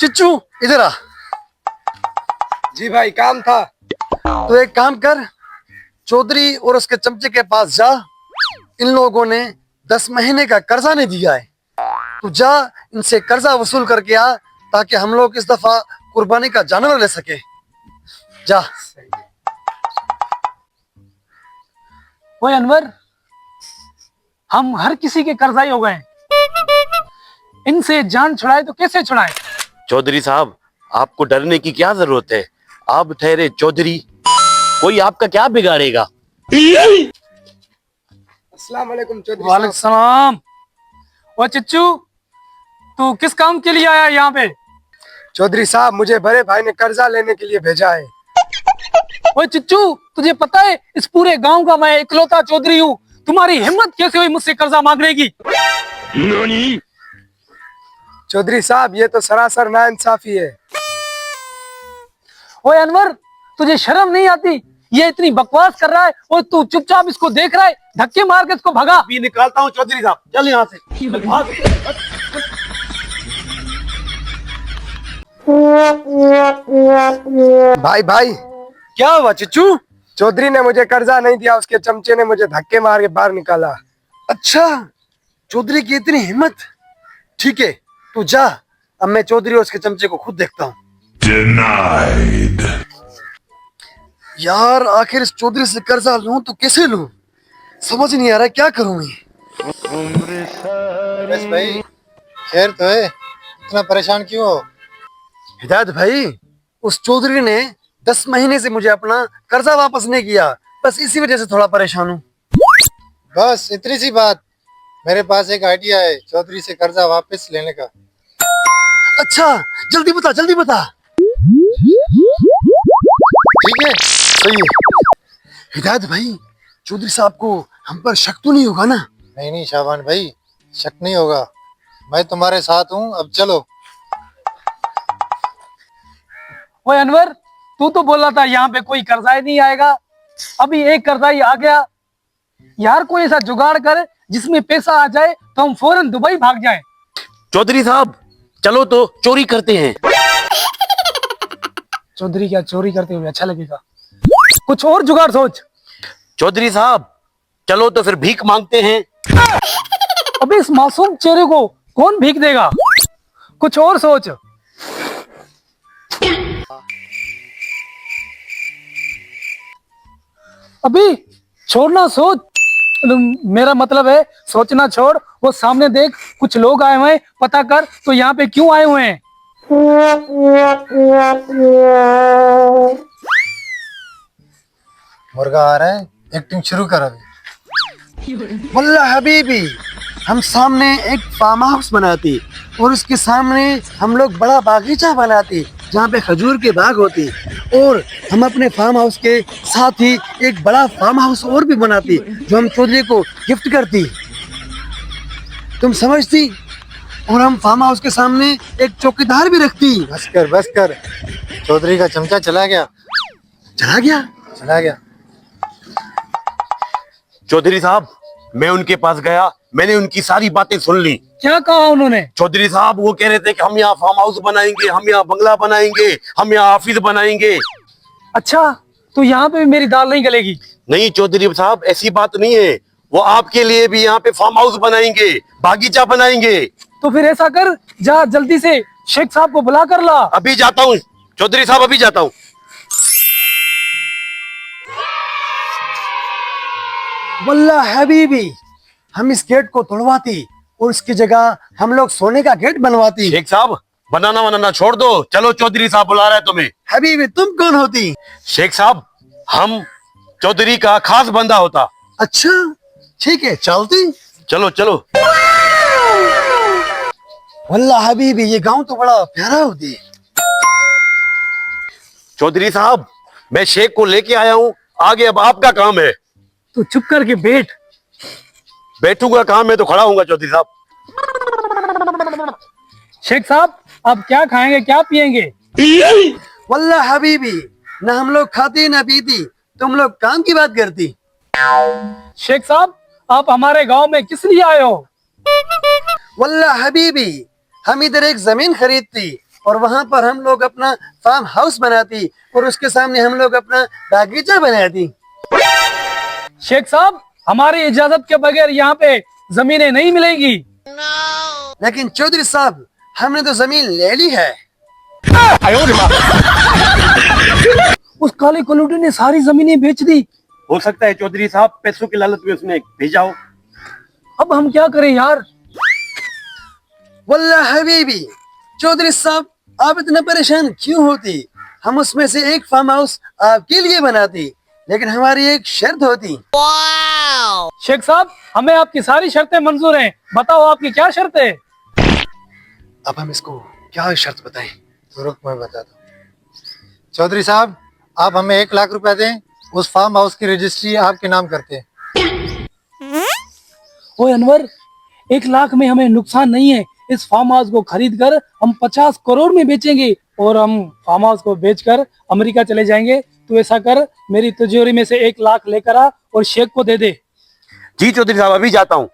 चिच्चू इधर आ। जी भाई, काम था। तो एक काम कर, चौधरी और उसके चमचे के पास जा। इन लोगों ने 10 महीने का कर्जा नहीं दिया है। तू जा, इनसे कर्जा वसूल करके आ, ताकि हम लोग इस दफा कुर्बानी का जानवर ले सके। जा। ओए अनवर, हम हर किसी के कर्जाई हो गए हैं। इनसे जान छुड़ाए तो कैसे छुड़ाए? चौधरी साहब, आपको डरने की क्या जरूरत है? आप ठहरे चौधरी, कोई आपका क्या बिगाड़ेगा। अस्सलाम वालेकुम चौधरी वालेकुम साहब। सलाम। ओ चिच्चू, तू किस काम के लिए आया यहाँ पे? चौधरी साहब, मुझे बड़े भाई ने कर्जा लेने के लिए भेजा है। ओए चिच्चू, तुझे पता है इस पूरे गांव का मैं इकलौता चौधरी हूँ। तुम्हारी हिम्मत कैसे हुई मुझसे कर्जा मांगने की? चौधरी साहब, ये तो सरासर नाइंसाफी है। ओए अनवर, तुझे शर्म नहीं आती? ये इतनी बकवास कर रहा है और तू चुपचाप इसको देख रहा है। धक्के मार के इसको भगा। अभी निकालता हूँ चौधरी साहब, चल यहाँ से। भाई भाई, क्या हुआ चिच्चू? चौधरी ने मुझे कर्जा नहीं दिया, उसके चमचे ने मुझे धक्के मार के बाहर निकाला। अच्छा, चौधरी की इतनी हिम्मत। ठीक है, तू जा। अब मैं चौधरी और उसके चमचे को खुद देखता हूँ। यार, आखिर इस चौधरी से कर्जा लूं तो कैसे लूं? समझ नहीं आ रहा क्या करूं मैं। बस भाई, खैर तो है, इतना परेशान क्यों हो? हिदायत भाई, उस चौधरी ने 10 महीने से मुझे अपना कर्जा वापस नहीं किया। बस इसी वजह से थोड़ा परेशान हूँ। बस इतनी सी बात। मेरे पास एक आइडिया है चौधरी से कर्जा वापस लेने का। अच्छा, जल्दी बता, जल्दी बता। ठीक है, सही है। हिदायत भाई, चौधरी साहब को हम पर शक तो नहीं होगा ना? नहीं नहीं शाबान भाई, शक नहीं होगा। मैं तुम्हारे साथ हूँ, अब चलो। ओए अनवर, तू तो बोला था यहाँ पे कोई कर्जाई नहीं आएगा। अभी एक कर्जाई आ गया। यार, कोई ऐसा जुगाड़ कर जिसमें पैसा आ जाए तो हम फौरन दुबई भाग जाएं। चौधरी साहब, चलो तो चोरी करते हैं। चौधरी क्या चोरी करते हुए अच्छा लगेगा? कुछ और जुगाड़ सोच। चौधरी साहब, चलो तो फिर भीख मांगते हैं। अबे, इस मासूम चेहरे को कौन भीख देगा? कुछ और सोच। अभी छोड़ना सोच। मेरा मतलब है सोचना छोड़। वो सामने देख, कुछ लोग आए हुए हैं, पता कर तो यहाँ पे क्यों आए हुए हैं। मुर्गा आ रहा है, एक्टिंग शुरू कर अभी। वल्ला हबीबी, हम सामने एक फार्म हाउस बनाती और उसके सामने हम लोग बड़ा बागीचा बनाती जहाँ पे खजूर के बाग होती, और हम अपने फार्म हाउस के साथ ही एक बड़ा फार्म हाउस और भी बनाती जो हम चौधरी को गिफ्ट करती। तुम समझती? और हम फार्म हाउस के सामने एक चौकीदार भी रखती। बस कर बस कर। चौधरी का चमचा चला गया, चला गया? चला गया। चौधरी साहब, मैं उनके पास गया, मैंने उनकी सारी बातें सुन ली। क्या कहा उन्होंने? चौधरी साहब, वो कह रहे थे कि हम यहाँ फार्म हाउस बनाएंगे, हम यहाँ बंगला बनाएंगे, हम यहाँ ऑफिस बनाएंगे। अच्छा, तो यहाँ पे भी मेरी दाल नहीं गलेगी? नहीं चौधरी साहब, ऐसी बात नहीं है। वो आपके लिए भी यहाँ पे फार्म हाउस बनाएंगे, बागीचा बनाएंगे। तो फिर ऐसा कर, जा जल्दी से शेख साहब को बुला कर ला। अभी जाता हूँ चौधरी साहब, अभी जाता हूँ। वल्ला हबीबी, हम इस गेट को तोड़वाती और इसकी जगह हम लोग सोने का गेट बनवाती। शेख साहब, बनाना बनाना छोड़ दो, चलो चौधरी साहब बुला रहे हैं तुम्हें। हबीबी, तुम कौन होती? शेख साहब, हम चौधरी का खास बंदा होता। अच्छा, ठीक है, चलती। चलो चलो। वल्ला हबीबी, ये गांव तो बड़ा प्यारा होती है। चौधरी साहब, मैं शेख को लेके आया हूँ, आगे अब आपका काम है। तू चुप करके बैठ। बैठूंगा कहाँ, मैं तो खड़ा हूँ चौधरी साहब। शेख साहब, आप क्या खाएंगे, क्या पिएंगे? वल्ला हबीबी, ना हम लोग खाती ना पीती, तुम लोग काम की बात करती। शेख साहब, आप हमारे गांव में किस लिए आए हो? वल्ला हबीबी, हम इधर एक जमीन खरीदती और वहां पर हम लोग अपना फार्म हाउस बनाती और उसके सामने हम लोग अपना बागीचा बनाती। शेख साहब, हमारी इजाजत के बगैर यहाँ पे जमीनें नहीं मिलेंगी। लेकिन चौधरी साहब, हमने तो जमीन ले ली है। उस काले कलूटे ने सारी जमीनें बेच दी। हो सकता है चौधरी साहब पैसों की लालच में उसने भेजा हो। अब हम क्या करें यार? वल्लाह हबीबी, चौधरी साहब आप इतना परेशान क्यों होती? हम उसमें से एक फार्म हाउस आपके लिए बनाती, लेकिन हमारी एक शर्त होती। शेख साहब, हमें आपकी सारी शर्तें मंजूर हैं, बताओ आपकी क्या शर्त है? अब हम इसको क्या शर्त बताएं? तो रुक, मैं बताता हूँ। चौधरी साहब, आप हमें 1 लाख रुपया दें, उस फार्म हाउस की रजिस्ट्री आपके नाम करते हैं। ओए अनवर, 1 लाख में हमें नुकसान नहीं है। इस फार्म हाउस को खरीद कर हम 50 करोड़ में बेचेंगे और हम फार्म हाउस को बेचकर अमेरिका चले जाएंगे। तो ऐसा कर, मेरी तिजोरी में से 1 लाख लेकर आ और शेख को दे दे। जी चौधरी साहब, अभी जाता हूँ।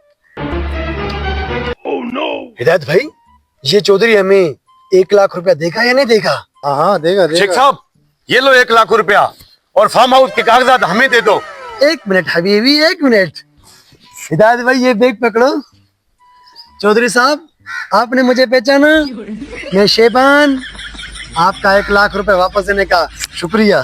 हिदायत भाई, ये चौधरी हमें 1 लाख रुपया देगा या नहीं देगा? हाँ हाँ, देगा शेख देगा। साहब, ये लो 1 लाख रुपया और फार्म हाउस के कागजात हमें दे दो। एक मिनट हबीबी, एक मिनट। हिदायत भाई, ये बैग पकड़ो। चौधरी साहब, आपने मुझे पहचाना? मैं शेबान। आपका 1 लाख रुपए वापस देने का शुक्रिया।